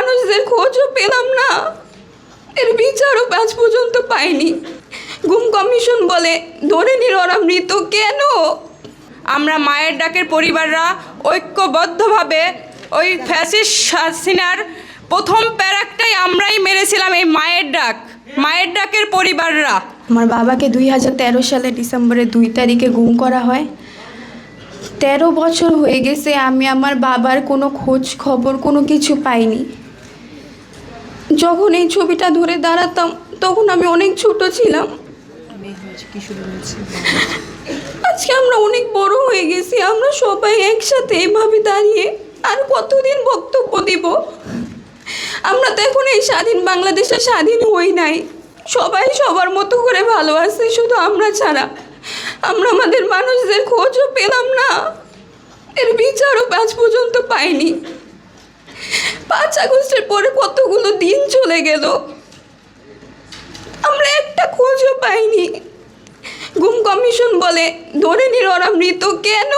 মানুষদের খোঁজও পেলাম না, এর বিচারও আজ পর্যন্ত পাইনি। গুম কমিশন বলে ধরে নিল ওরা মৃত। কেন? আমরা মায়ের ডাকের পরিবাররা ঐক্যবদ্ধভাবে ওই ফ্যাসিস্ট হাসিনার প্রথম প্যারাকটাই আমরাই মেরেছিলাম। এই মায়ের ডাকের পরিবাররা। আমার বাবাকে 2013 সালে ডিসেম্বরের 2 তারিখে গুম করা হয়। 13 বছর হয়ে গেছে, আমি আমার বাবার কোনো খোঁজ খবর কোনো কিছু পাইনি। যখন এই ছবিটা ধরে দাঁড়াতাম তখন আমি অনেক ছোট ছিলাম। আজকে আমরা অনেক বড় হয়ে গেছি, আমরা সবাই একসাথে এভাবে দাঁড়িয়ে আর কতদিন বক্তব্য দিব? আমরা তো এখন এই স্বাধীন বাংলাদেশে স্বাধীন হই নাই। সবাই সবার মতো করে ভালো আছে, শুধু আমরা ছাড়া। আমরা আমাদের মানুষদের খোঁজও পেলাম না, এর বিচারও আজ পর্যন্ত পাইনি। 5 আগস্টের পরে কতগুলো দিন চলে গেল, আমরা একটা খোঁজও পাইনি। গুম কমিশন বলে ধরে নিল ওরা মৃত। কেন?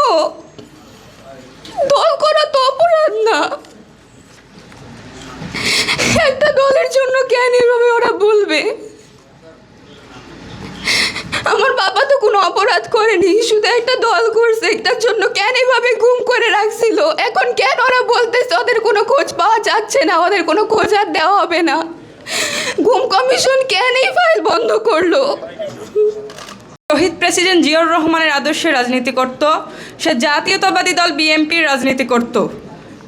দল করা তো অপরাধ না। একটা দলের জন্য কেন এভাবে ওরা বলবে? আমার বাবা তো কোনো অপরাধ করেনি, শুধু একটা দল করছে, একটার জন্য কেন এভাবে গুম করে রাখছিল? এখন কেন ওরা বলতেছে ওদের কোনো খোঁজ পাওয়া যাচ্ছে না, ওদের কোনো খোঁজ আর দেওয়া হবে না? গুম কমিশন কেন এই ফাইল বন্ধ করলো? শহীদ প্রেসিডেন্ট জিয়াউর রহমানের আদর্শে রাজনীতি করত, সে জাতীয়তাবাদী দল বিএনপির রাজনীতি করত।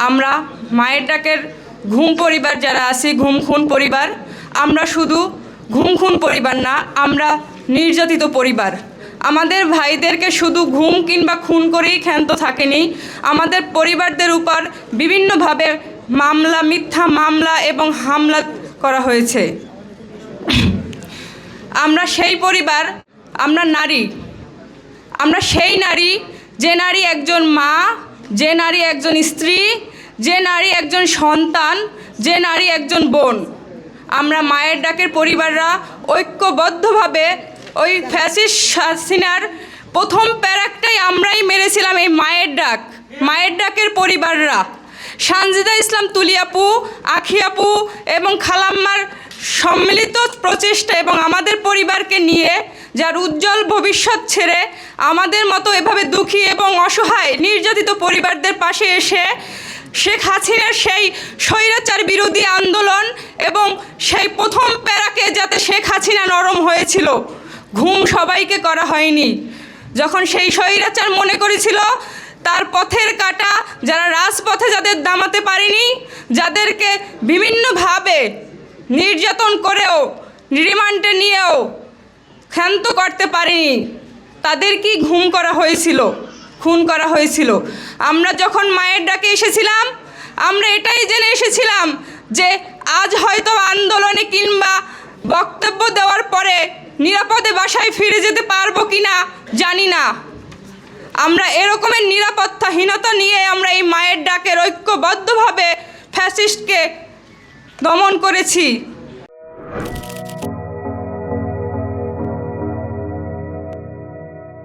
আমরা মায়ের ডাকের ঘুম পরিবার যারা আছি, ঘুম খুন পরিবার, আমরা শুধু ঘুম খুন পরিবার না, আমরা নির্যাতিত পরিবার। আমাদের ভাইদেরকে শুধু ঘুম কিংবা খুন করেই ক্ষান্ত থাকেনি, আমাদের পরিবারদের উপর বিভিন্নভাবে মামলা, মিথ্যা মামলা এবং হামলা করা হয়েছে। আমরা সেই পরিবার, আমরা নারী, আমরা সেই নারী যে নারী একজন মা, যে নারী একজন স্ত্রী, যে নারী একজন সন্তান, যে নারী একজন বোন। আমরা মায়ের ডাকের পরিবাররা ঐক্যবদ্ধভাবে ওই ফ্যাসিস্ট হাসিনার প্রথম প্যারাকটাই আমরাই মেরেছিলাম। এই মায়ের ডাকের পরিবাররা, সানজিদা ইসলাম তুলি আপু, আখি আপু এবং খালাম্মার সম্মিলিত প্রচেষ্টা এবং আমাদের পরিবারকে নিয়ে, যার উজ্জ্বল ভবিষ্যৎ ছেড়ে আমাদের মতো এভাবে দুঃখী এবং অসহায় নির্যাতিত পরিবারদের পাশে এসে শেখ হাসিনার সেই স্বৈরাচার বিরোধী আন্দোলন এবং সেই প্রথম প্যারাকে যাতে শেখ হাসিনা নরম হয়েছিল, ঘুম সবাইকে করা হয়নি। যখন সেই স্বৈরাচার মনে করেছিল তার পথের কাঁটা যারা রাজপথে যাদের দামাতে পারেনি, যাদেরকে বিভিন্নভাবে নির্যাতন করেও রিমান্ডে নিয়েও ক্ষান্ত করতে পারেনি, তাদেরকেই ঘুম করা হয়েছিল, খুন করা হয়েছিল। আমরা যখন মায়ের ডাকে এসেছিলাম, আমরা এটাই জেনে এসেছিলাম যে আজ হয়তো আন্দোলনে কিংবা বক্তব্য দেওয়ার পরে নিরাপদে বাসায় ফিরে যেতে পারবো কিনা জানি না। আমরা এরকমের নিরাপত্তাহীনতা নিয়ে আমরা এই মায়ের ডাকের ঐক্যবদ্ধভাবে ফ্যাসিস্টকে দমন করেছি।